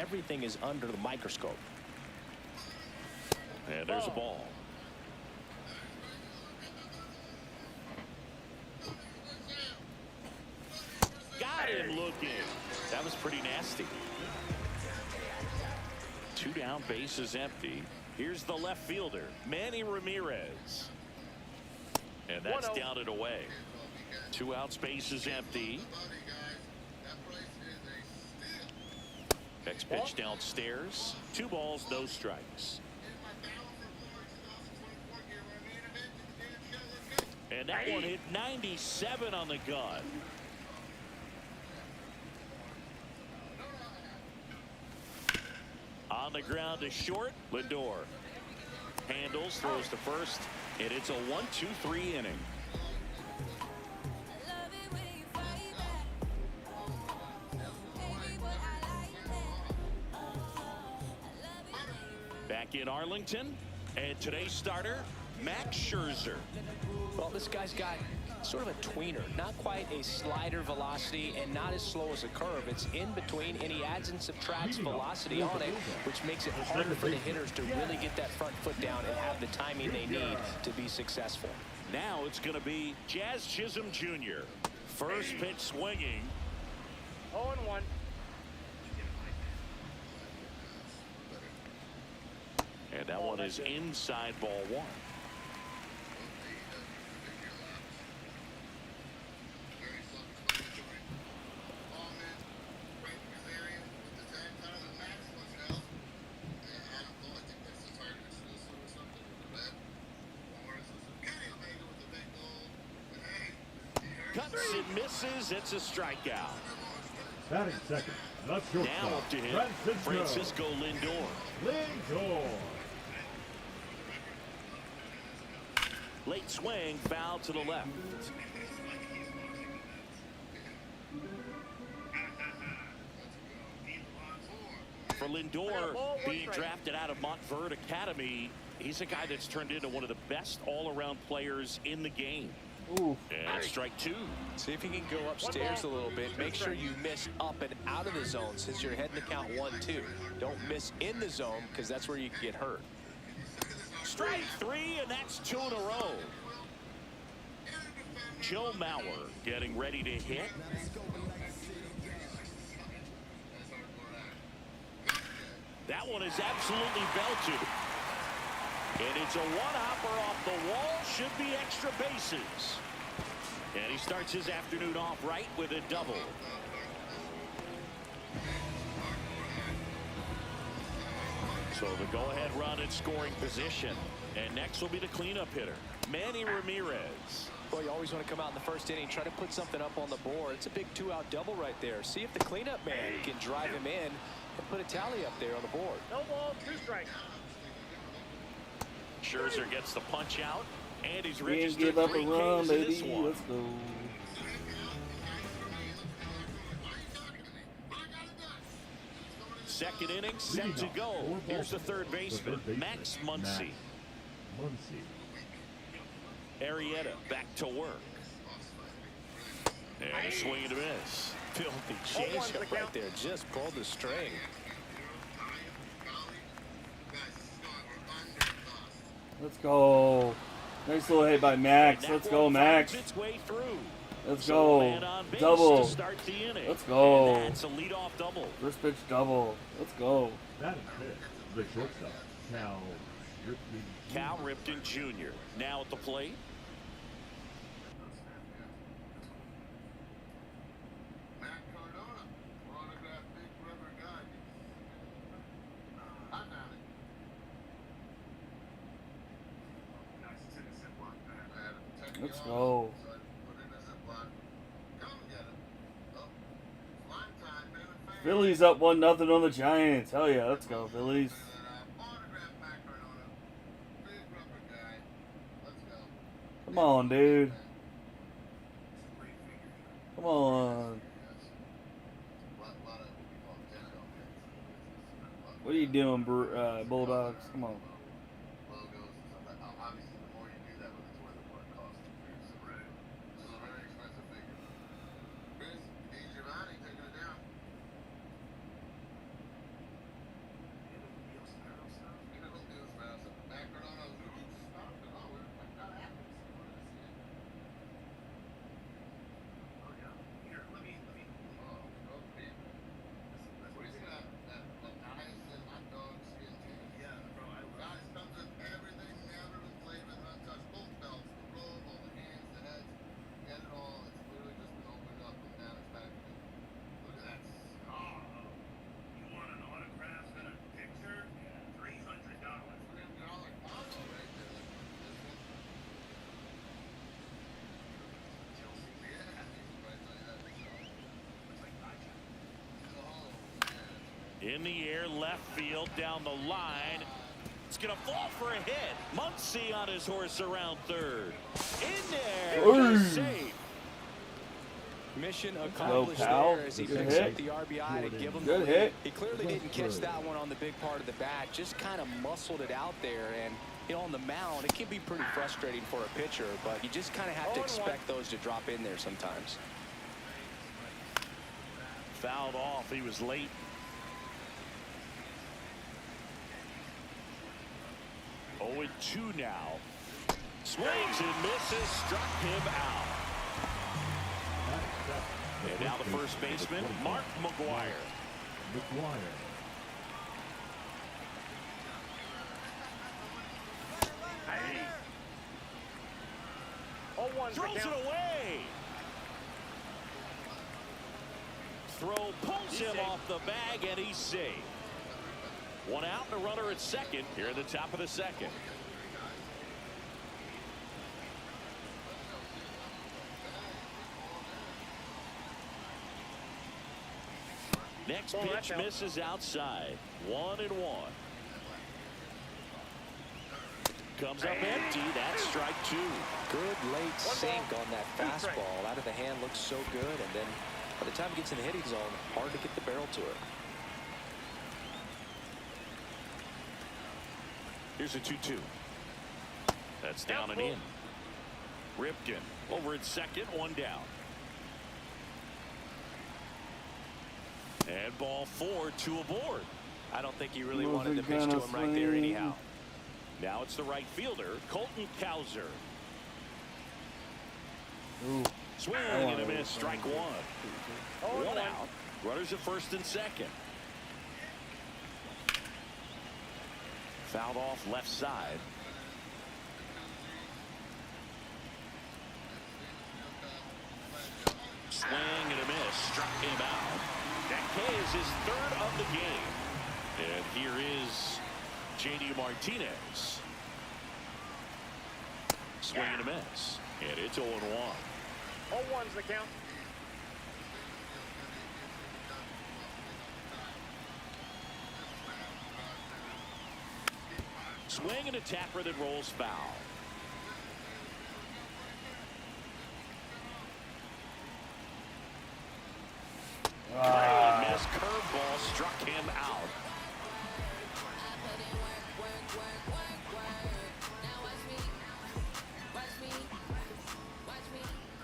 everything is under the microscope. And there's a ball. Got him looking. That was pretty nasty. 2 down, bases empty. Here's the left fielder, Manny Ramirez. And that's down and away. 2 outs, bases empty. Next pitch downstairs. 2 balls, no strikes. And that one hit 97 on the gun. On the ground to short, Lindor handles, throws to first, and it's a 1-2-3 inning. Back in Arlington, and today's starter, Max Scherzer. Well, this guy's got sort of a tweener, not quite a slider velocity and not as slow as a curve. It's in between, and he adds and subtracts velocity on it, which makes it harder for the hitters to really get that front foot down and have the timing they need to be successful. Now it's going to be Jazz Chisholm Jr. First pitch swinging. 0-1. And that one is inside ball 1. Cuts and misses. It's a strikeout. Batting second. Not shortstop. Now up to him, Francisco Lindor. Lindor. Late swing, foul to the left. For Lindor, being drafted out of Montverde Academy, he's a guy that's turned into one of the best all-around players in the game. Ooh. And strike 2. See if you can go upstairs a little bit. Make sure you miss up and out of the zone since you're heading to count 1-2. Don't miss in the zone because that's where you can get hurt. Strike 3, and that's 2 in a row. Joe Mauer getting ready to hit. That one is absolutely belted. And it's a one-hopper off the wall. Should be extra bases. And he starts his afternoon off right with a double. So the go-ahead run in scoring position. And next will be the cleanup hitter, Manny Ramirez. Well, you always want to come out in the first inning, try to put something up on the board. It's a big 2-out double right there. See if the cleanup man can drive him in and put a tally up there on the board. No ball, 2 strikes. Scherzer gets the punch out, and he's We ain't registered give up a 3 run, Ks in this baby. one. Let's go. Second inning set to go. Here's the third baseman, Max Muncy. Arrieta back to work. And a swing and a miss. Filthy changeup right there. Just pulled the string. Let's go. Nice little hit by Max. Let's go, Max. Its way through. Let's So go. man on base Double. to start the inning. Let's go. And that's a leadoff double. First pitch double. Let's go. Batting fifth. The shortstop. Cal Ripken Jr. now at the plate. Let's go. Phillies up 1-0 on the Giants. Hell yeah, let's go, Phillies. Come on, dude. Come on. What are you doing, Bulldogs? Come on. In the air, left field, down the line. It's going to fall for a hit. Muncy on his horse around third. In there. Ooh. Save. Mission accomplished pal. there as he Good picks hit. up the RBI to give him Good the hit. lead. He clearly didn't catch that one on the big part of the bat. Just kind of muscled it out there. And, you know, on the mound, it can be pretty frustrating for a pitcher, but you just kind of have to expect those to drop in there sometimes. Fouled off. He was late. Oh, and 2 now. Swings and misses. Struck him out. And now the first baseman, Mark McGwire. McGuire. Oh, one. Throws it away. Throw pulls him off the bag, and he's safe. 1 out and a runner at second here at the top of the second. Next pitch misses outside. 1-1. Comes up empty. That's strike 2. Good late sink on that fastball. Out of the hand, looks so good. And then by the time it gets in the hitting zone, hard to get the barrel to it. Here's a 2-2. That's down and in. Ripken over at second, 1 down. And ball 4, 2 aboard. I don't think he really wanted to pitch to him right there anyhow. Now it's the right fielder, Colton Cowser. Ooh. Swing and a miss, strike 1. 1 out. Runners at first and second. Fouled off left side. Swing and a miss, struck him out. That K is his 3rd of the game. And here is JD Martinez. Swing and a miss. And it's 0-1. 0-1's the count. Swing and a tapper that rolls foul. Miss curveball struck him out.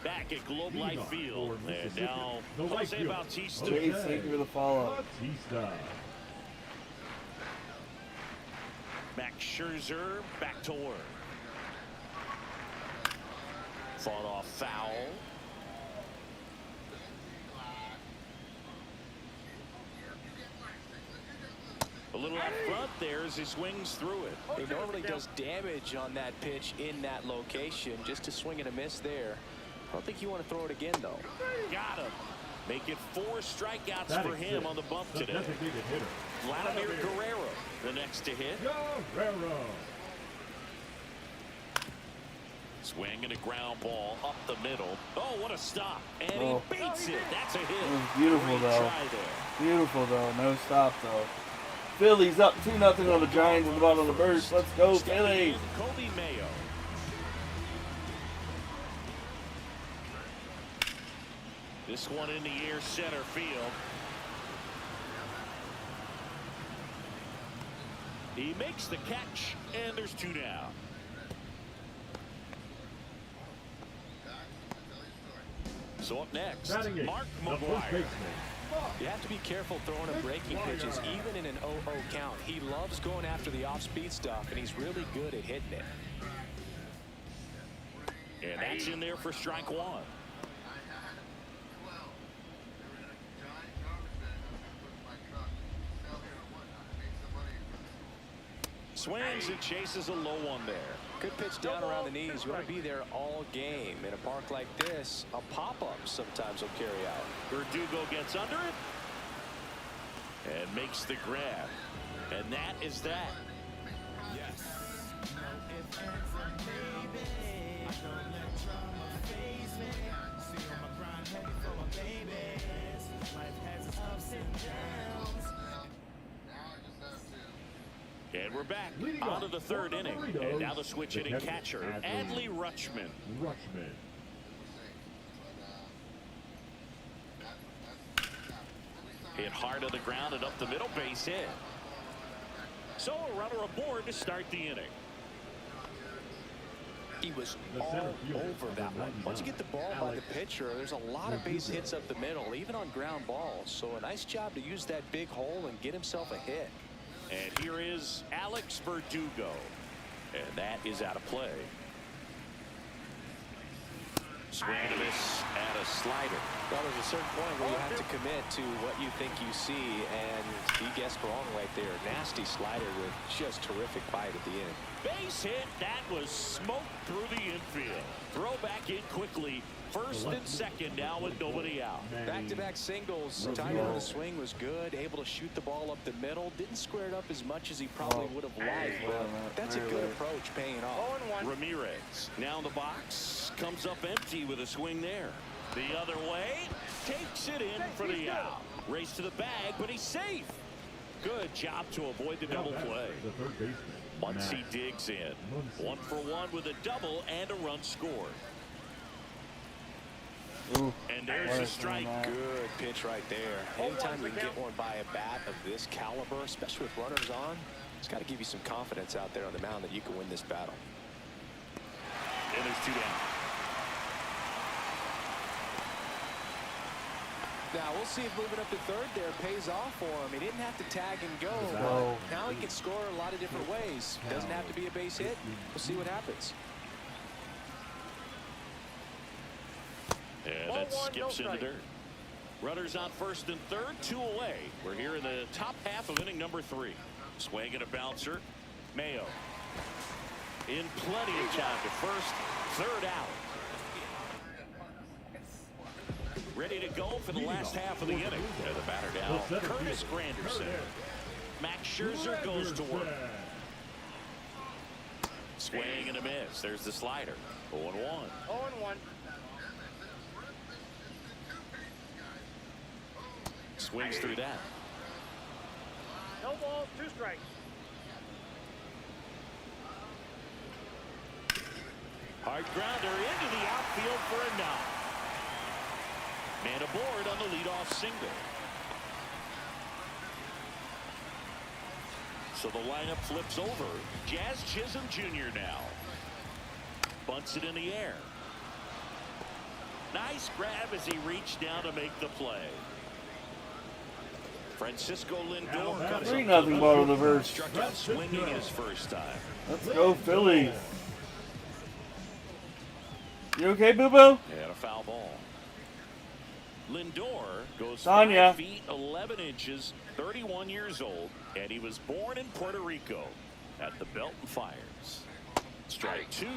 Back at Globe Life Field, and now Jose Bautista. Chase, thank you for the follow. Bautista. Max Scherzer back to work. Fought off foul. A little up front there as he swings through it. He normally does damage on that pitch in that location. Just to swing and a miss there. I don't think you want to throw it again, though. Got him. Make it 4 strikeouts Batting for him 6th, on the bump the today. designated hitter. Vladimir Guerrero, the next to hit. Guerrero. Swing and a ground ball up the middle. Oh, what a stop. And Oh. he beats it. That's a hit. That was beautiful, Great though. try there. Beautiful, though. No stop, though. Phillies up 2-0 on the Giants in the bottom of the first. Let's go, Phillies. Kobe Mayo. This one in the air, center field. He makes the catch, and there's 2 down. So up next, Batting 8th, Mark the first McGwire. baseman. You have to be careful throwing him breaking pitches, even in an 0-0 count. He loves going after the off-speed stuff, and he's really good at hitting it. And that's in there for strike 1. Swings and chases a low one there. Good pitch down around the knees. You want to be there all game. In a park like this, a pop-up sometimes will carry out. Verdugo gets under it and makes the grab. And that is that. Yes. No ifs, ands, or maybe. I don't let drama faze me. See on my grind, heavy for my babies. Life has its ups and downs. And we're back Leading on off to the third for the inning. Doritos, And now the switch the hitting catcher, catcher, Adley Rutschman. Rushman. Hit hard on the ground and up the middle, base hit. So a runner aboard to start the inning. He was The all center fielder, over that number one. Once you get the ball by the Alex pitcher, there's a lot of base Verdugo. hits up the middle, even on ground balls. So a nice job to use that big hole and get himself a hit. And here is Alex Verdugo. And that is out of play. Swing and a miss at a slider. Well, there's a certain point where you have to commit to what you think you see, and he guessed wrong right there. Nasty slider with just terrific bite at the end. Base hit. That was smoked through the infield. Throw back in quickly. First and second now with nobody out. Back-to-back singles. Timing of the swing was good. Able to shoot the ball up the middle. Didn't square it up as much as he probably would have liked, but that's a good approach paying off. 0-1. Ramirez now in the box. Comes up empty with a swing there. The other way. Takes it in for the out. Race to the bag, but he's safe. Good job to avoid the double play. The third baseman. Once he Matt digs in. Muncy. 1 for 1 with a double and a run scored. Ooh. And there's a strike. Good pitch right there. Anytime you can get one by a bat of this caliber, especially with runners on, it's got to give you some confidence out there on the mound that you can win this battle. And there's 2 down. Now we'll see if moving up to third there pays off for him. He didn't have to tag and go, No. but now he can score a lot of different ways. Doesn't have to be a base hit. We'll see what happens. And Ball that one, skips no into strike. dirt. Runners on first and third, 2 away. We're here in the top half of inning number 3. Swing and a bouncer. Mayo. In plenty of time to first, third out. Ready to go for the last half of the inning. And the batter down, The center Curtis fielder, Granderson. Curtis Max Scherzer goes to work. Granderson. Swing and a miss. There's the slider. 0-1. 0-1. Swings through that. No balls, 2 strikes. Hard grounder into the outfield for a knock. Man aboard on the leadoff single. So the lineup flips over. Jazz Chisholm Jr. now. Bunts it in the air. Nice grab as he reached down to make the play. Francisco Lindor comes up. 3-0 bottom of the first. Struck out swinging his first time. Let's go Phillies. You okay, Boo-Boo? And a foul ball. Lindor goes Tanya. 5 feet 11 inches, 31 years old, and he was born in Puerto Rico at the Belton Fires. Strike 2.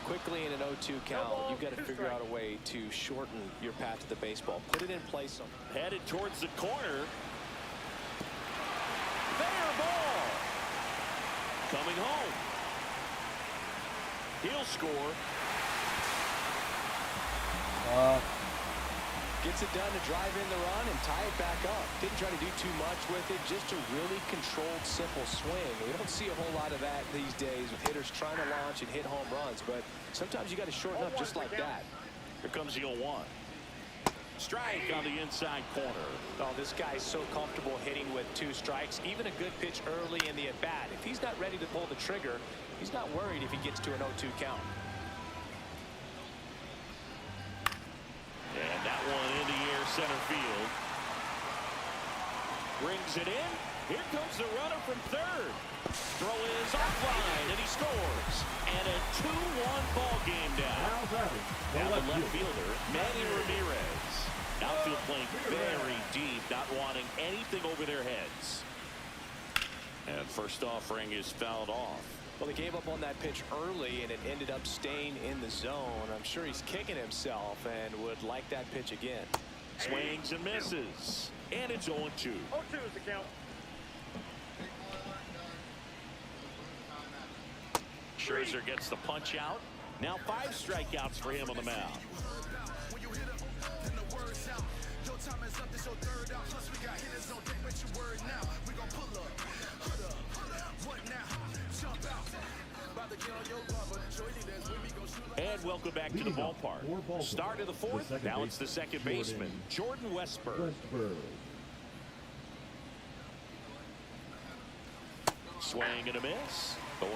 Quickly in an 0-2 count, you've got to figure out a way to shorten your path to the baseball. Put it in play some. Headed towards the corner. Fair ball. Coming home. He'll score. Gets it done to drive in the run and tie it back up. Didn't try to do too much with it, just a really controlled, simple swing. We don't see a whole lot of that these days with hitters trying to launch and hit home runs, but sometimes you got to shorten up just like that. Here comes the 0-1. Strike on the inside corner. Oh, this guy's so comfortable hitting with 2 strikes, even a good pitch early in the at-bat. If he's not ready to pull the trigger, he's not worried if he gets to an 0-2 count. And that one in the air center field. Brings it in. Here comes the runner from third. Throw is offline, and he scores. And a 2-1 ball game now. Now batting, Now the the left left fielder, Manny Ramirez. Outfield playing very deep, not wanting anything over their heads. And first offering is fouled off. Well, he gave up on that pitch early, and it ended up staying in the zone. I'm sure he's kicking himself and would like that pitch again. Swings and misses. And it's 0-2. 0-2 is the count. Scherzer gets the punch out. Now 5 strikeouts for him on the mound. Plus we got hitters on deck, bet your word now. We gon' pull up. What now? And welcome back to the Leading off for ballpark. Baltimore, Start of the fourth. second Now it's the baseman, second baseman, Jordan Westburg. Westburg. Swing and a miss. 0-1.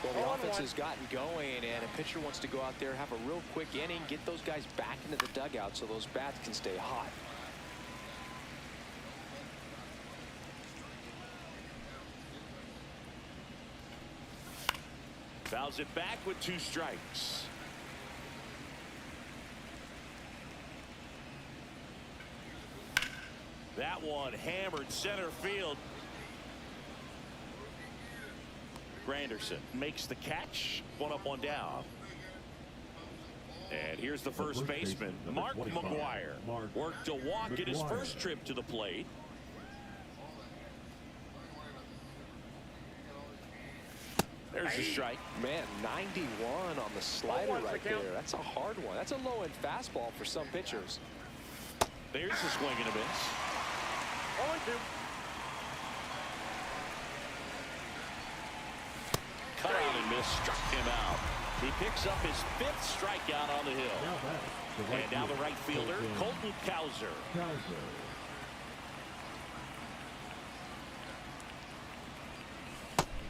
Well, the offense has gotten going, and a pitcher wants to go out there, have a real quick inning, get those guys back into the dugout so those bats can stay hot. Fouls it back with 2 strikes. That one hammered center field. Granderson makes the catch. 1 up, 1 down. And here's the first baseman, Mark McGwire. Worked a walk at his first trip to the plate. There's a strike. Man, 91 on the slider one's the right count. there. That's a hard one. That's a low-end fastball for some pitchers. There's a swing and a miss. 0-2. Cut out and miss, struck him out. He picks up his 5th strikeout on the hill. Now back, the right And now the fielder, right fielder, Colton Cowser. Cowser.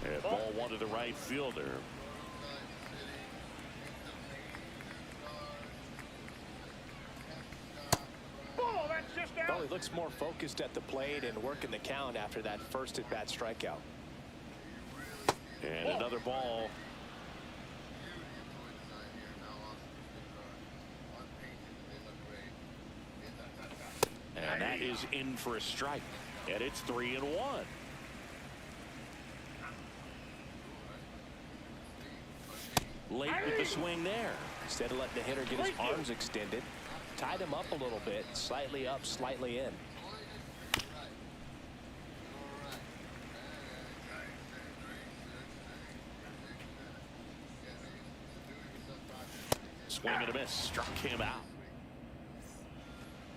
And ball 1 to the right fielder. Ball, that's just Well, out. he looks more focused at the plate and working the count after that first at-bat strikeout. And another ball. And that is in for a strike. And it's 3-1. Late with the swing there. Instead of letting the hitter get his arms extended, tied him up a little bit, slightly up, slightly in. Swing and a miss. Struck him out.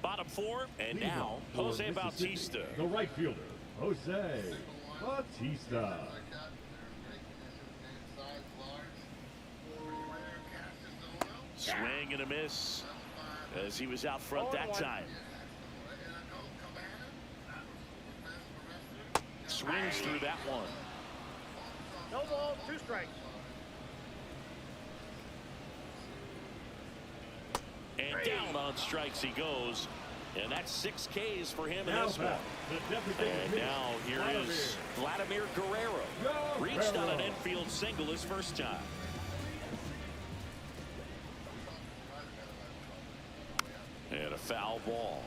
Bottom 4. And Leading now off for Jose Mississippi, Bautista. The right fielder, Jose Bautista. Swing and a miss as he was out front that 0-1. time. Swings through that one. No ball, 2 strikes. And down on strikes he goes. And that's 6 Ks for him in Now this one. back, the designated And hitter, now here is Vladimir Guerrero. Reached on an infield single his first time. And a foul ball.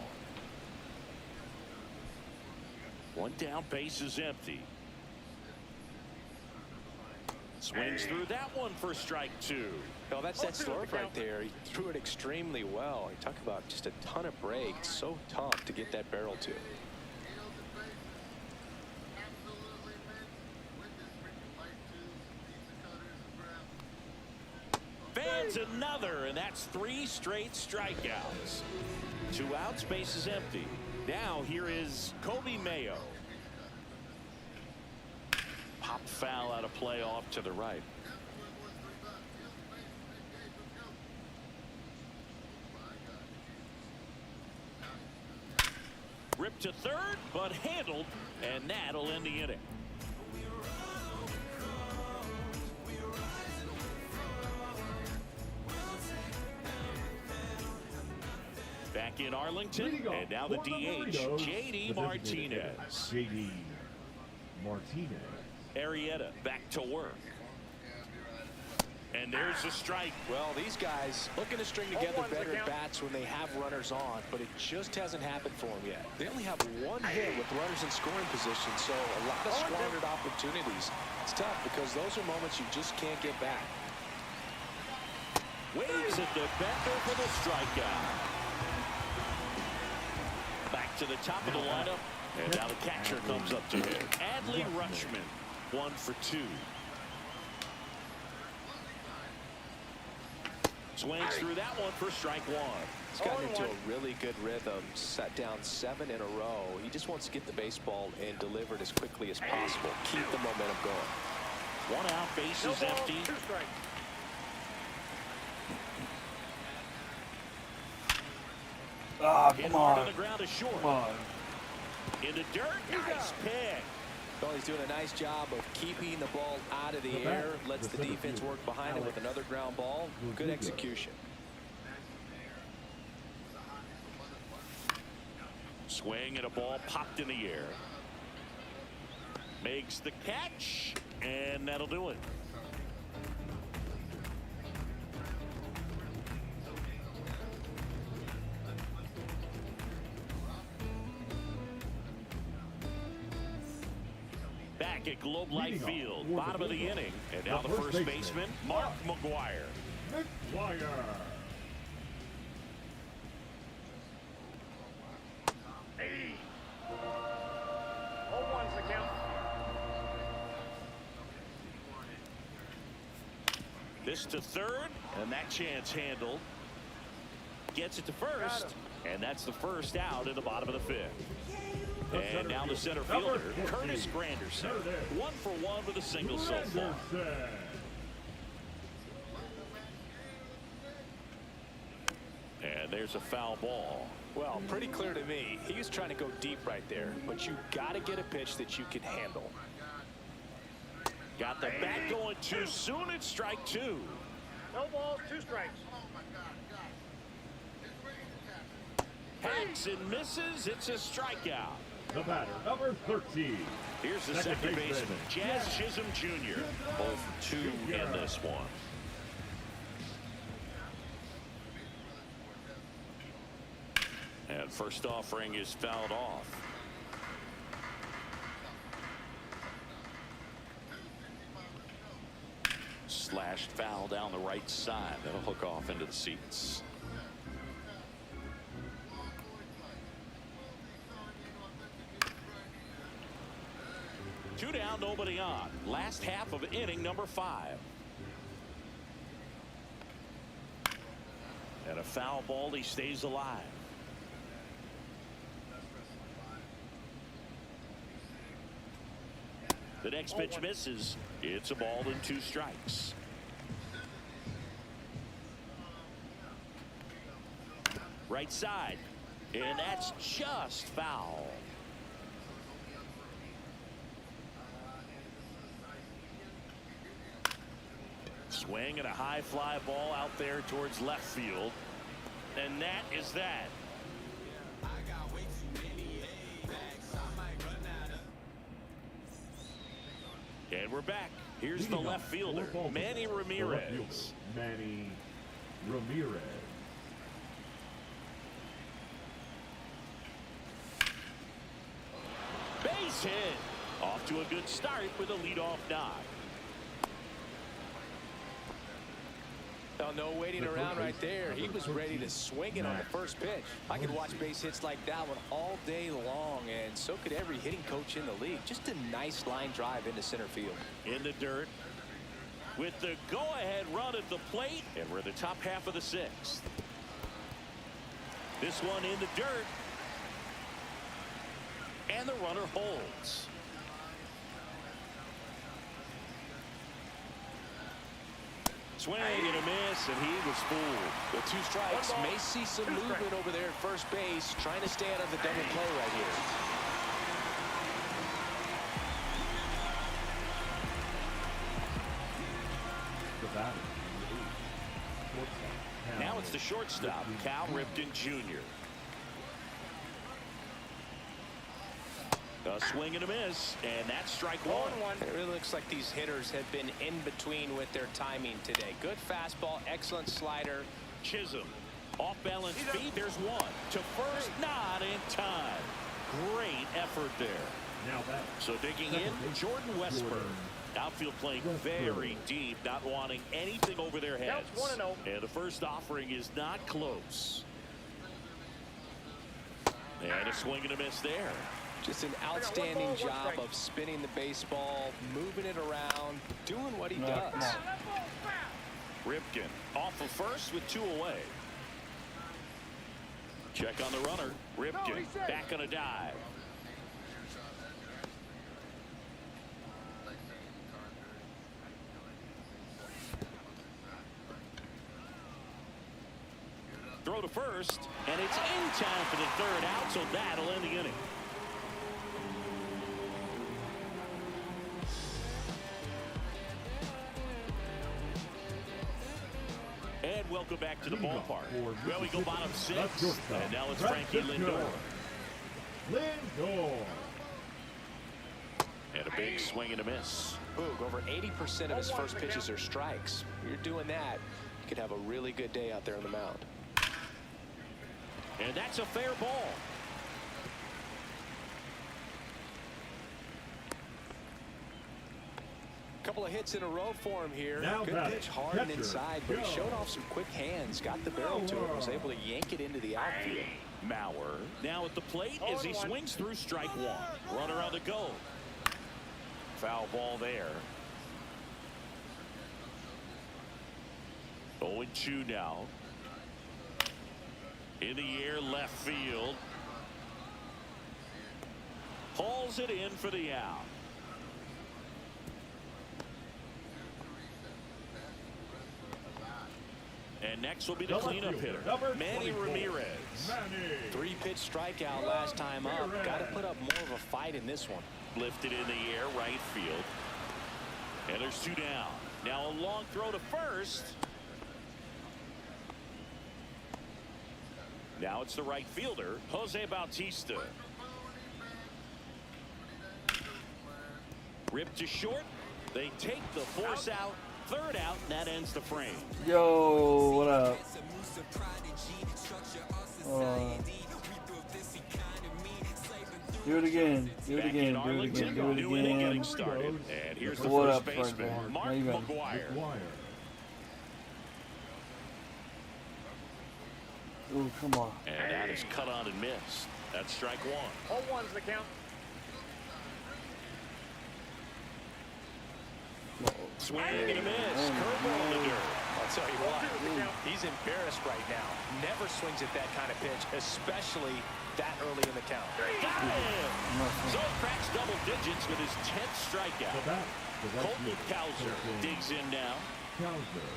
1 down, base is empty. Swings through that one for strike 2. Well, that's that 0-2 the slurve right count. there. He threw it extremely well. You talk about just a ton of break. It's so tough to get that barrel to. Fans another, and that's 3 straight strikeouts. 2 outs, base is empty. Now here is Kobe Mayo. Pop foul out of play off to the right. Ripped to third, but handled, and that'll end the inning. Back in Arlington, Leading off and now the for DH, Doritos, J.D. the designated hitter, Martinez. J.D. Martinez. Arrieta back to work. And there's a strike. Well, these guys looking to string together 0-1 the better count. bats when they have runners on, but it just hasn't happened for them yet. They only have 1 hit with runners in scoring position, so a lot of 0-2. squandered opportunities. It's tough because those are moments you just can't get back. Waves at the Bender for the strikeout. Back to the top of the lineup. And now the catcher comes up to him. Adley Rutschman, 1 for 2. Swings through that one for strike 1. He's gotten into 0-1. a really good rhythm, sat down 7 in a row. He just wants to get the baseball and deliver it as quickly as possible. Keep the momentum going. 1 out, base No is ball, empty. 2 strikes. Ah, Hit come hard on. on the ground is short. Come on. In the dirt, nice pick. Well, he's doing a nice job of keeping the ball out of the The air, back, lets the the center defense fielder, work behind him with Alex another ground ball. Good Rodriguez. execution. Swing and a ball popped in the air. Makes the catch, and that'll do it. Back at Globe Life Leading off Field, for the bottom of the Bulldogs, inning, and now the first baseman, Mark McGuire. McGuire. Hey. 0-1's the count. This to third, and that chance handled. Gets it to first, and that's the first out in the bottom of the fifth. And now the center fielder, Curtis Granderson. 1 for 1 with a single so far. Granderson. And there's a foul ball. Well, pretty clear to me. He was trying to go deep right there, but you got to get a pitch that you can handle. Got the bat going too soon. It's strike 2. No balls, 2 strikes. Hacks and misses. It's a strikeout. The batter, number 13. Here's the Second second baseman, baseman, Jazz Chisholm Jr. Both 2 in this one. And first offering is fouled off. Slashed foul down the right side. That'll hook off into the seats. Two down, nobody on. Last half of inning number 5. And a foul ball, he stays alive. The next pitch misses. It's a ball and 2 strikes. Right side. And that's just foul. Swing and a high fly ball out there towards left field. And that is that. And we're back. Here's the Leading left off fielder, for Manny Baltimore, the left fielder, Ramirez. Manny Ramirez. Base hit. Off to a good start with a leadoff knock. Oh, no waiting around right there. He was ready to swing it on the first pitch. I could watch base hits like that one all day long, and so could every hitting coach in the league. Just a nice line drive into center field. In the dirt with the go-ahead run at the plate, and we're in the top half of the 6th. This one in the dirt, and the runner holds. Swing and a miss, and he was fooled. With 2 strikes, may see some movement over there at first base, trying to stay out of the double play right here. The batter, number 8. Shortstop, Now it's the shortstop, Cal Ripken Jr. A swing and a miss, and that's strike 1. It really looks like these hitters have been in between with their timing today. Good fastball, excellent slider. Chisholm, off balance feet, there's 1. To first, not in time. Great effort there. Now that So digging in, Jordan Westburg. Outfield playing very deep, not wanting anything over their heads. Counts 1-0. And the first offering is not close. And a swing and a miss there. Just an one outstanding ball, 1 job strike. of spinning the baseball, moving it around, doing what he No, does. come on. Ripken off of first with 2 away. Check on the runner. Ripken back on a dive. Throw to first, and it's in time for the third out, so that'll end the inning. And welcome back to the ballpark. Well, we go bottom 6, and now it's Frankie Lindor. Lindor. And a big swing and a miss. Boog, over 80% of his first pitches are strikes. You're doing that, you could have a really good day out there on the mound. And that's a fair ball. Couple of hits in a row for him here. Now Good batting, pitch, hard and catcher, inside, but he Joe. showed off some quick hands, got the barrel to it, was able to yank it into the outfield. Mauer now at the plate as he swings through strike one. Runner on the go. Foul ball there. 0-2 now. In the air, left field. Hauls it in for the out. And next will be the cleanup hitter, Manny Ramirez. Manny. 3-pitch strikeout last time up. Got to put up more of a fight in this one. Lifted in the air, right field. And there's 2 down. Now a long throw to first. Now it's the right fielder, Jose Bautista. Ripped to short. They take the force out. Third out, and that ends the frame. Yo, what up? Do it again. Do it Back again. in Do it Arlington, again. Do it new inning getting again. started. And here's the What first up, baseman, Frank? Mark How you been? McGuire. McGuire. Ooh, come on. And that is cut on and missed. That's strike one. 0-1's the count. Swing and a miss. Curveball in the dirt. I'll tell you what, 0-2's the count. he's embarrassed right now. Never swings at that kind of pitch, especially that early in the count. Got him. So cracks double digits with his 10th The strikeout. bat. The right Colton fielder. Cowser digs in now. Cowser.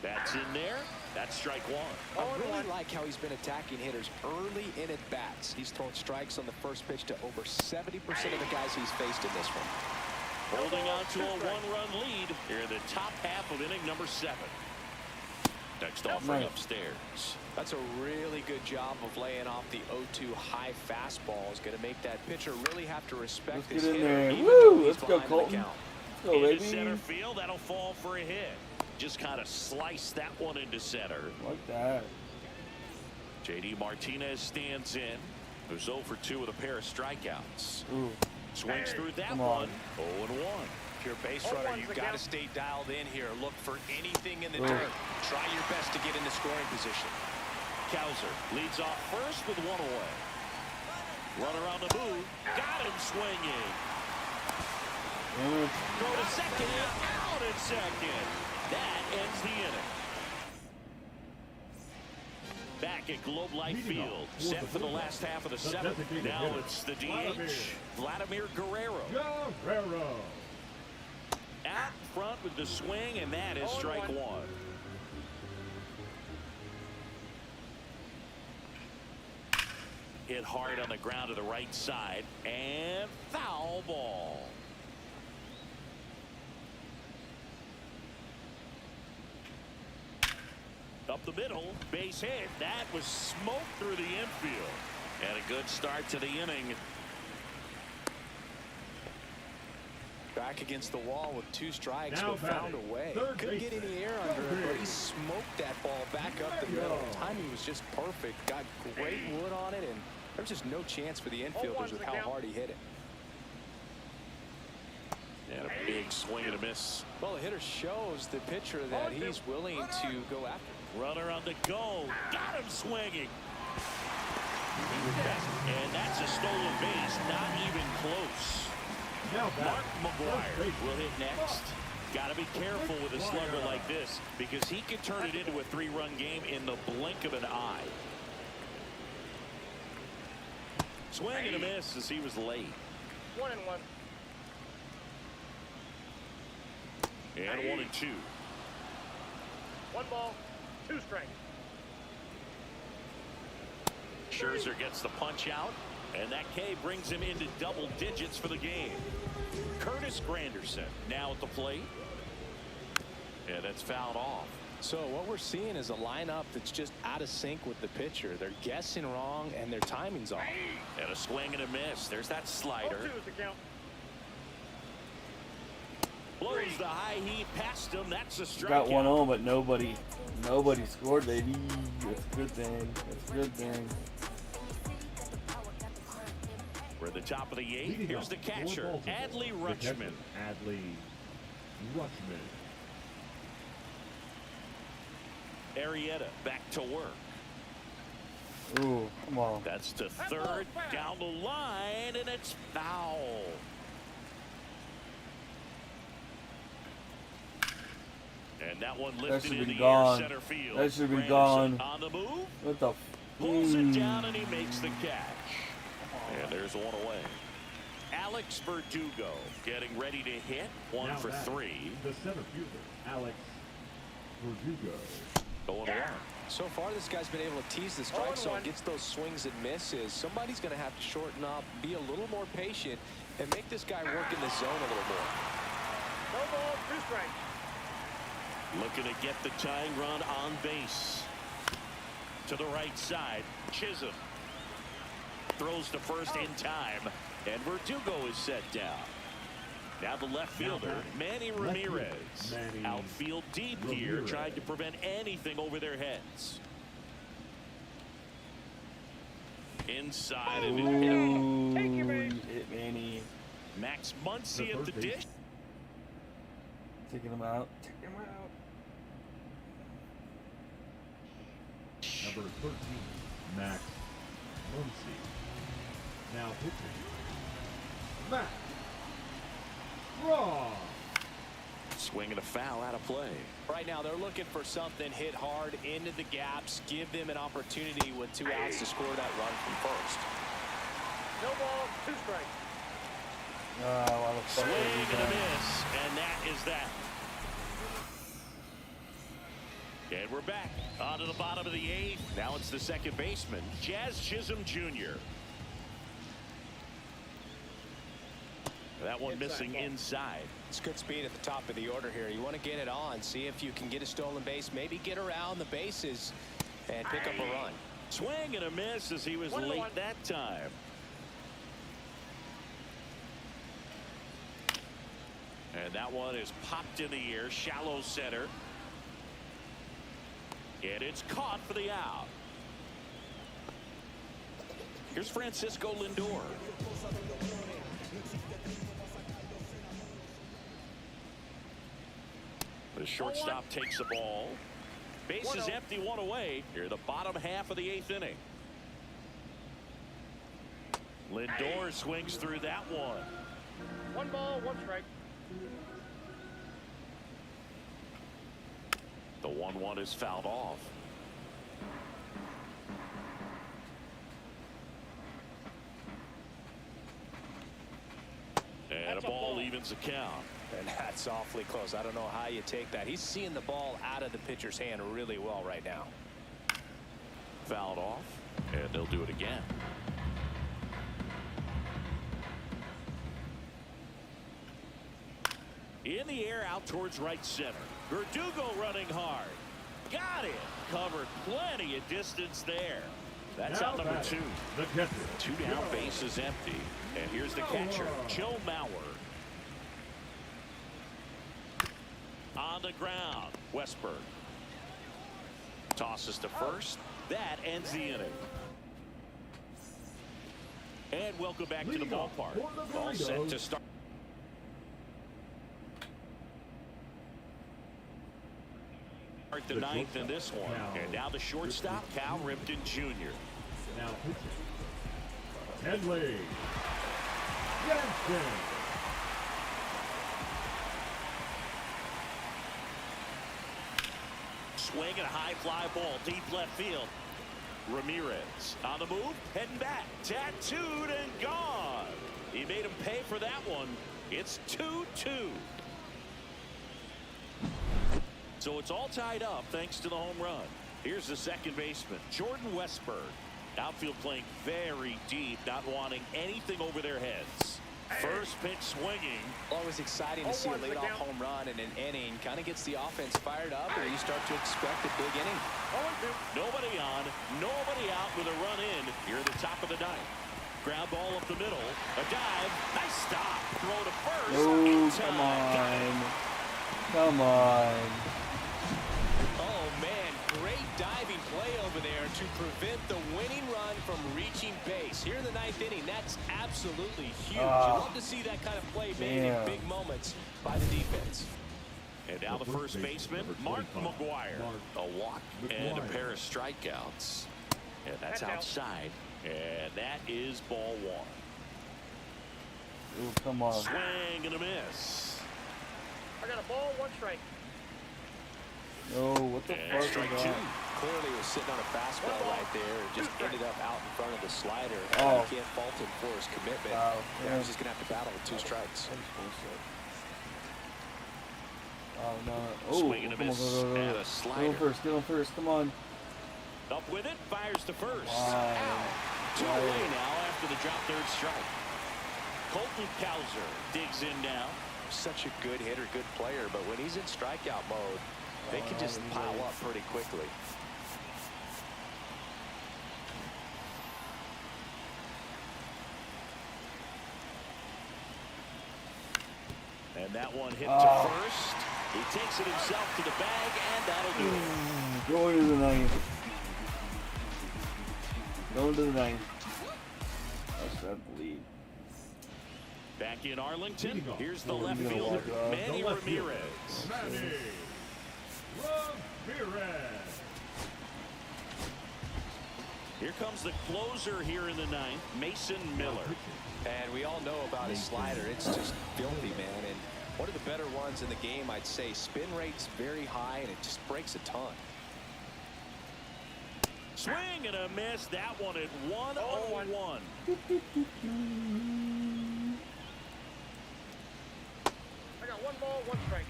That's in there. That's strike one. I really like how he's been attacking hitters early in at bats. He's thrown strikes on the first pitch to over 70% of the guys he's faced in this one. Holding on to a one-run lead here in the top half of inning number 7. Next offering Nice. upstairs. That's a really good job of laying off the 0-2 high fastball. Is going to make that pitcher really have to respect Let's his get in hitter, there. even Woo! though he's Let's go, behind in the Colton. count. Let's go, Into center baby. field, that'll fall for a hit. Just kind of slice that one into center. Like that. JD Martinez stands in. Who's 0 for 2 with a pair of strikeouts. Ooh. Swings through that Come on. one. 0-1. If you're a base 0-1's runner, you've the got to count. stay dialed in here. Look for anything in the Ooh. dirt. Try your best to get into scoring position. Cowser leads off first with 1 away. Runner on the move. Got him swinging. Damn it. Throw to second. Out at second. That ends the inning. Back at Globe Life Leading Field. off for Set the for the Blue last half of the the 7th. designated Now hitter, it's the Vladimir. DH, Vladimir Guerrero. Guerrero. Out front with the swing, and that is strike 1. Hit hard on the ground to the right side, and foul ball. Up the middle, base hit. That was smoked through the infield. And a good start to the inning. Back against the wall with 2 strikes, Now but found batting, a way. third Couldn't get baseman, any air under it, but he Kobe. smoked that ball back up the There you middle. go. Timing was just perfect. Got great wood on it, and there was just no chance for the infielders with how hard he hit it. And a big swing and a miss. Well, the hitter shows the pitcher that he's willing to go after. Runner on the go. Got him swinging. And that's a stolen base. Not even close. Now Mark batting. McGuire First will hit next. Got to be careful with a slugger like this because he could turn it into a 3-run game in the blink of an eye. Swing and a miss as he was late. 1-1. And 1-2. 1 ball, 2 strikes. Scherzer gets the punch out, and that K brings him into double digits for the game. Curtis Granderson now at the plate. And that's fouled off. So what we're seeing is a lineup that's just out of sync with the pitcher. They're guessing wrong and their timing's off. And a swing and a miss. There's that 0-2 slider. is the count. Blows the high heat past him. That's a strikeout. Got one on, but nobody scored, baby. That's a good thing. That's a good thing. We're at the top of the 8th. Leading Here's up the for catcher, Baltimore, Adley the catcher, Rutschman. Adley Rutschman. Arrieta back to work. Ooh, come on. That's to third, down the line, and it's foul. And that one lifted should in be the air gone. center field. That should be Granderson gone. on the move, What the? pulls it down, and he makes the catch. And there's one away. Alex Verdugo getting ready to hit. One Now for that, 3. The center fielder, Alex Verdugo. Going one. So far, this guy's been able to tease the strike zone, gets those swings and misses. Somebody's going to have to shorten up, be a little more patient, and make this guy work in the zone a little more. No balls, 2 strikes. Looking to get the tying run on base. To the right side, Chisholm throws to first in time, and Verdugo is set down. Now the left fielder, Manny Ramirez. Manny Outfield deep here, Ramirez. trying to prevent anything over their heads. Inside and it hit him. Ooh, Take your base. hit Manny. Max Muncy The at the third base. dish. Taking him out. Taking him out. Number 13, Max Muncy. Now pitching, Max Raw. Swing and a foul out of play. Right now, they're looking for something hit hard into the gaps, give them an opportunity with 2 outs to score that run from first. No balls, 2 strikes. Oh, why the fuck Swing did he and do a that? miss, and that is that. And we're back onto the bottom of the 8th. Now it's the second baseman, Jazz Chisholm Jr. That one missing inside. It's good speed at the top of the order here. You want to get it on, see if you can get a stolen base, maybe get around the bases and pick up a run. Swing and a miss as he was 1-1. late that time. And that one is popped in the air, shallow center. And it's caught for the out. Here's Francisco Lindor. The shortstop takes the ball. Base is empty, 1 away. Here, the bottom half of the 8th inning. Lindor swings through that one. 1 ball, 1 strike. The 1-1 is fouled off. And a ball evens the count. And that's awfully close. I don't know how you take that. He's seeing the ball out of the pitcher's hand really well right now. Fouled off, and they'll do it again. In the air out towards right center. Verdugo running hard. Got it. Covered plenty of distance there. That's Now out number batting, 2. The catcher, 2 down, base is empty. And here's the catcher, Joe Mauer. On the ground, Westberg. Tosses to first. That ends the inning. And welcome back to the Leading off ballpark. for the All set Doritos. to start. The The 9th in this one. Cal And now the shortstop, Cal Ripken Jr. now pitching, Kenley Jansen. Swing and a high fly ball deep left field. Ramirez on the move, heading back, tattooed and gone. He made him pay for that one. It's 2-2. So it's all tied up thanks to the home run. Here's the second baseman, Jordan Westburg. Outfield playing very deep, not wanting anything over their heads. First pitch swinging. Always exciting to see a leadoff home run in an inning. Kind of gets the offense fired up, or you start to expect a big inning. Nobody on, nobody out with a run in here at the top of the ninth. Ground ball up the middle. A dive. Nice stop. Throw to first. Oh, come on. Come on. Oh, man. Great diving play over there to prevent the winning run from reaching base. Here in the ninth inning, that's absolutely huge. You love to see that kind of play made in big moments by the defense. And now the first baseman, Mark McGuire. A walk and a pair of strikeouts. And that's outside. And that is ball one. Oh, come on. Swing and a miss. I got a ball, 1 strike. Oh, what the And fuck is strike that? two. Clearly was sitting on a fastball right there and just ended up out in front of the slider. Oh. You can't fault him for his commitment. Wow. Now he's just going to have to battle with 2 strikes. Oh, no. Oh, Swing and a come on, miss. go, go, go. And a Get slider. on first, get on first, come on. Up with it, fires to first. Wow. Two away now after the drop third strike. Colton Cowser digs in now. Such a good hitter, good player, but when he's in strikeout mode, they can just pile up pretty quickly. And that one hit to first. He takes it himself to the bag, and that'll do it. Going to the ninth. Going to the ninth. That's that lead. Back in Arlington, here's the Oh, left no. fielder, Oh, Manny the left fielder. Ramirez. Manny Ramirez. Here comes the closer here in the ninth, Mason Miller. And we all know about his slider. It's just filthy, man. And one of the better ones in the game, I'd say. Spin rate's very high, and it just breaks a ton. Swing and a miss. That one at 1-0-1. I got 1 ball, 1 strike.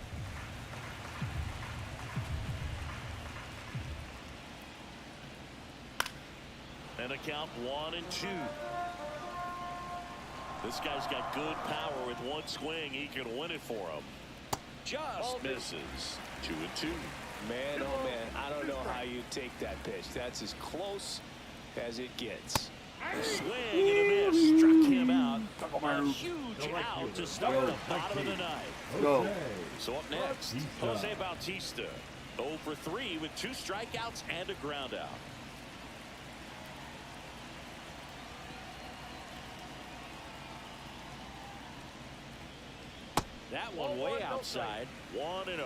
And a count 1-2. This guy's got good power. With one swing, he can win it for him. Just misses. 2-2. Man, oh man, I don't know how you take that pitch. That's as close as it gets. Swing and a miss. Struck him out. A huge out to start the bottom of the ninth. Go. So up next, Jose Bautista. 0 for 3 with 2 strikeouts and a ground out. That one way outside. 1-0.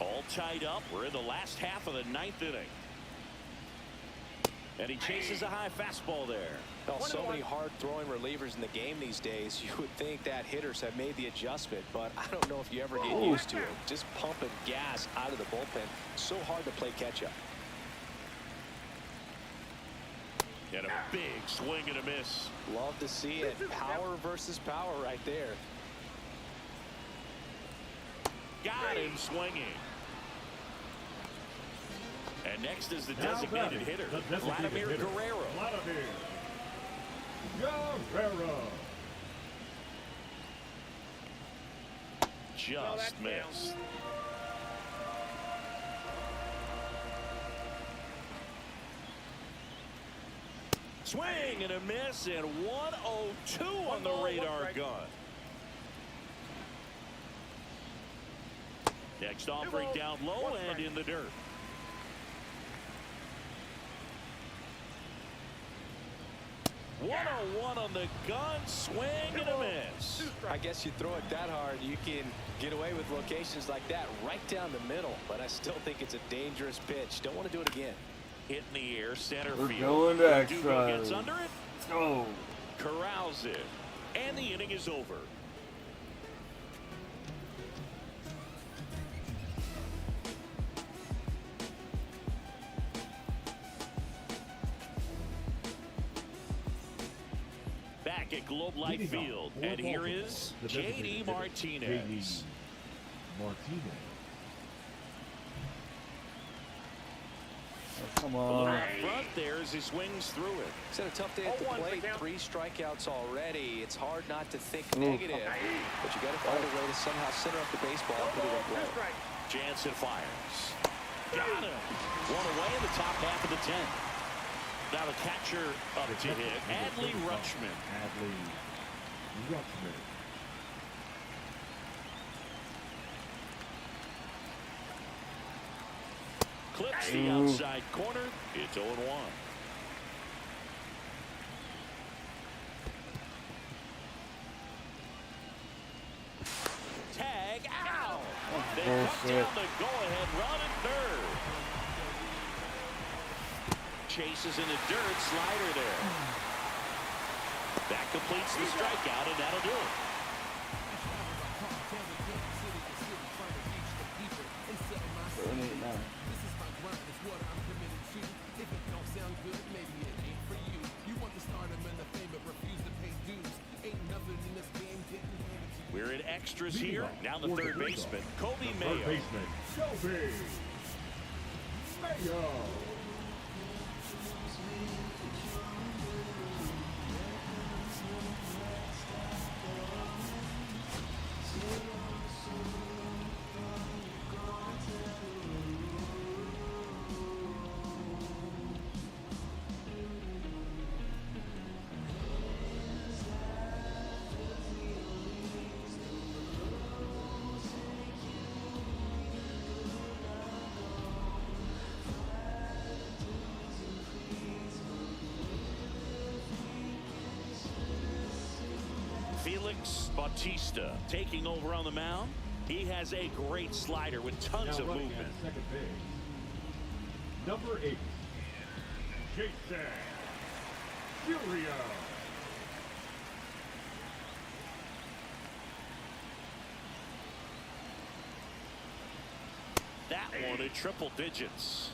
All tied up. We're in the last half of the ninth inning. And he chases a high fastball there. Well, so many hard-throwing relievers in the game these days. You would think that hitters have made the adjustment, but I don't know if you ever get used to it. Just pumping gas out of the bullpen. So hard to play catch-up. And a big swing and a miss. Love to see it. Power versus power right there. Got him swinging. And next is the designated hitter, Vladimir Guerrero. Vladimir Guerrero. Just missed. Swing and a miss, and 102 on the radar gun. Next offering down low and in the dirt. One on the gun, swing and a miss. I guess you throw it that hard, you can get away with locations like that right down the middle. But I still think it's a dangerous pitch. Don't want to do it again. Hit in the air, center We're field. going to Verdugo extra. gets under it, Let's go. corrals it, and the inning is over. Back at Globe Life Leading off Field, for and here Baltimore, is the J.D. designated hitter, Martinez. J.D. Martinez. Come A little on. up front there as he swings through it. He's had a tough day at the 0-1 for plate. count. 3 strikeouts already. It's hard not to think Ooh. negative, but you got to find a way to somehow center up the baseball and put it in 2 play. strikes. Jansen fires. Got him. One away in the top half of the 10th. Now the catcher up to hit, Adley Rutschman. Adley Rutschman. Clips the outside corner. It's 0-1. Tag out. They cut bullshit. down the go-ahead run at third. Chases in the dirt, slider there. That completes the strikeout, and that'll do it. We're in extras here. Now the third baseman, Kobe Third Mayo. baseman, Kobe Mayo. Felix Bautista taking over on the mound. He has a great slider with tons Now of running movement. at second base, number 8, Jason Furio. That one in triple digits.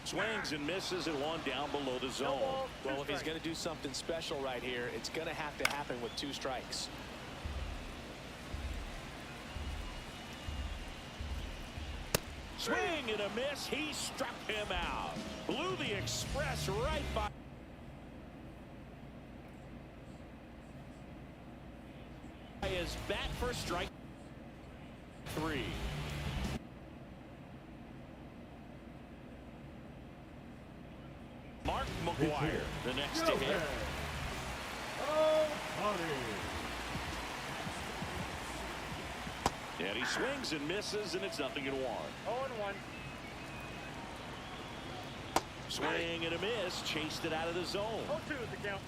Swings and misses and one down below the zone. Well, if he's going to do something special right here, it's going to have to happen with 2 strikes. Swing and a miss. He struck him out. Blew the express right by. His bat for strike 3. Mark McGuire, the next to hit. Oh, Honey. And he swings and misses, and it's 0-1. 0-1. Swing and a miss. Chased it out of the zone. 0-2 is the count.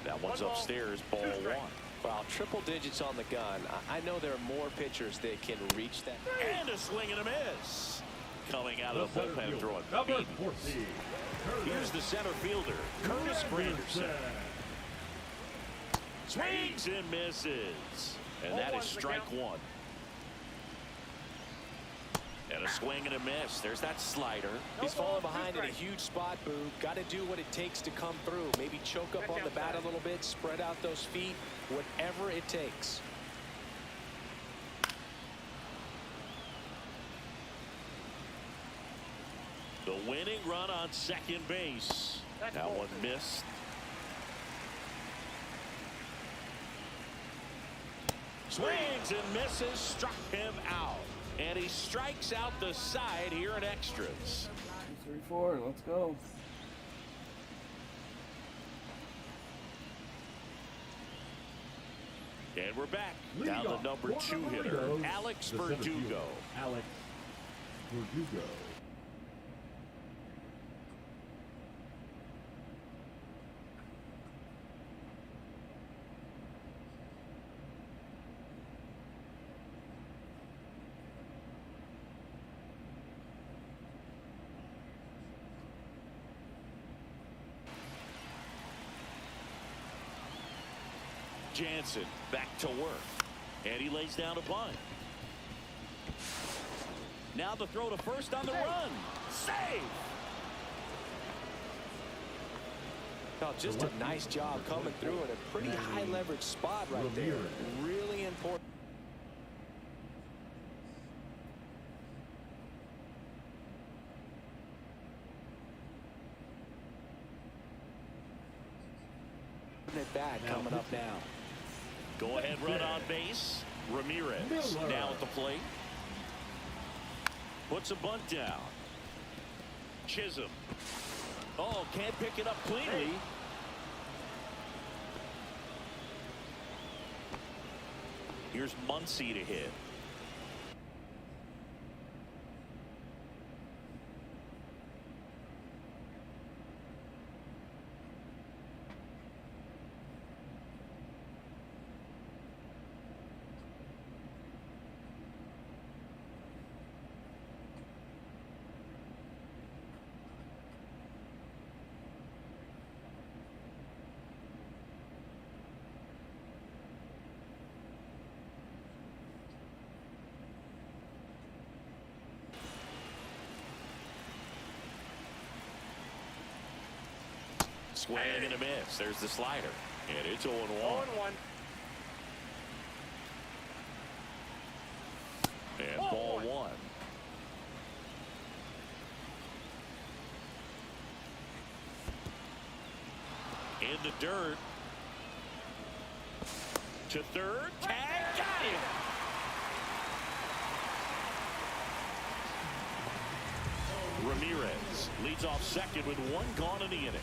That one's 1 ball, upstairs, ball 2 1. strikes. Wow, triple digits on the gun. I know there are more pitchers that can reach that. And a swing and a miss. Coming out of the center bullpen, fielder, throwing number beat. 14, Here's the center fielder, Curtis Granderson. Swings and misses. And that is strike 1. And a swing and a miss. There's that slider. He's No ball, falling 2 behind in a strikes. huge spot, Boo. Got to do what it takes to come through. Maybe choke up on the bat a little bit, spread out those feet, whatever it takes. The winning run on second base. That's That ball one 2. missed. Swings and misses, struck him out. And he strikes out the side here in extras. 2, 3, 4. Let's go. And we're back. Lead Down the off, number one 2 of the hitter, leaders, Alex the center Verdugo. fielder, Alex Verdugo. Jansen back to work. And he lays down a bunt. Now the throw to first on the run. Save! Oh, just a nice job coming through in a pretty high leverage spot right there. Really important. important at bat coming up now. Go ahead run on base. Ramirez Miller. now at the plate. Puts a bunt down. Chisholm. Oh, can't pick it up cleanly. Here's Muncy to hit. Swing and a miss. There's the slider. And it's 0-1. 0-1. And ball 1. In the dirt. To third. Tag. Got him. Ramirez leads off second with 1 gone in the inning.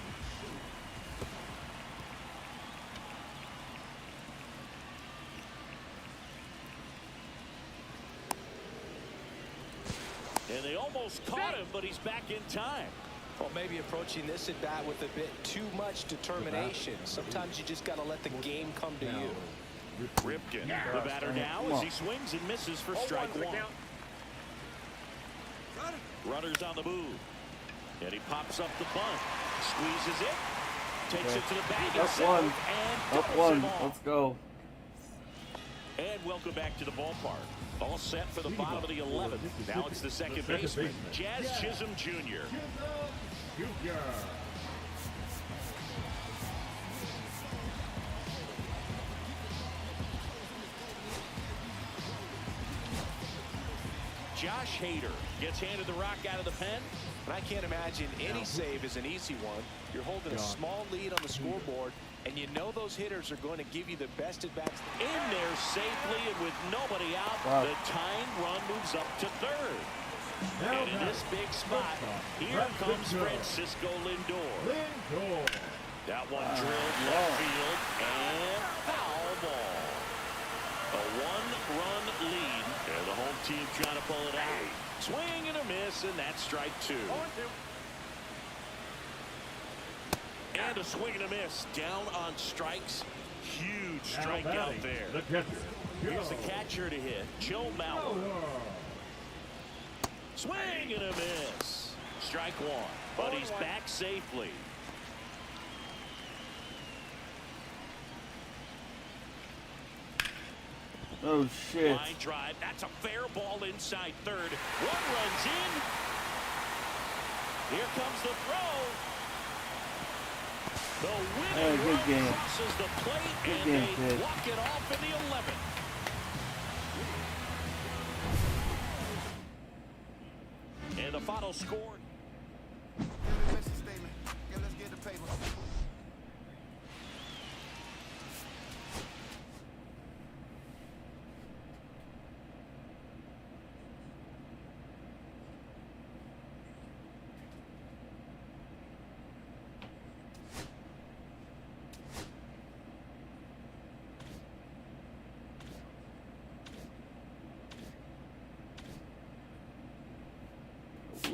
And they almost caught him, but he's back in time. Well, maybe approaching this at bat with a bit too much determination. Sometimes you just got to let the game come to you. Ripken, the batter now as he swings and misses for 0-1 strike to the 1. count. Runners on the move. And he pops up the bunt. Squeezes it. Takes it to the bag. Up one. And Up doubles one. him off. Let's go. And welcome back to the ballpark. All set for the bottom of the 11th. Now it's the second baseman, Jazz Chisholm Jr. Junior. Josh Hader gets handed the rock out of the pen. And I can't imagine any save is an easy one. You're holding a small lead on the scoreboard, and you know those hitters are going to give you the best at bats. In there safely and with nobody out, Wow. the tying run moves up to third. Now And in this big spot, here comes Francisco Lindor. Lindor. That one drilled left field and foul ball. A 1-run lead, and the home team trying to pull it out. Swing and a miss, and that's strike 2. 0-2. And a swing and a miss. Down on strikes. Huge Now strike out batting, there. the catcher. Here's the catcher to hit, Joe Mauer. Swing and a miss. Strike 1, but he's back safely. Oh shit. Line drive. That's a fair ball inside third. One runs in. Here comes the throw. The winning good run game. crosses the plate, Good and game, they kid. walk it off in the 11th. And the final score.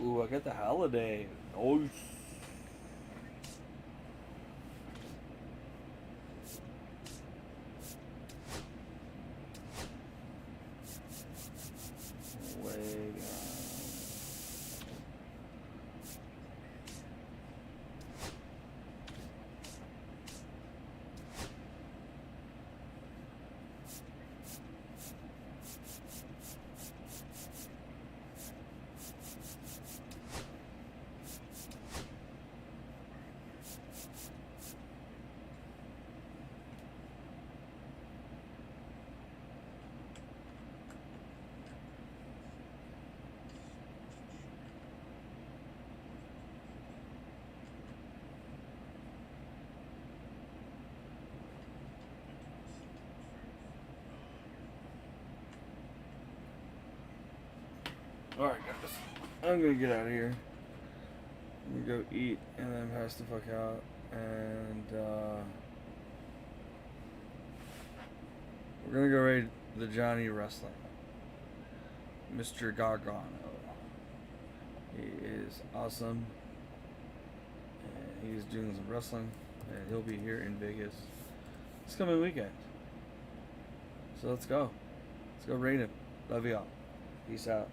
Ooh, I got the holiday. Oh. Way down. Alright, guys. I'm gonna get out of here. I'm gonna go eat and then pass the fuck out. And, we're gonna go raid the Johnny Wrestling. Mr. Gargano. He is awesome. And he's doing some wrestling. And he'll be here in Vegas this coming weekend. So let's go. Let's go raid him. Love y'all. Peace out.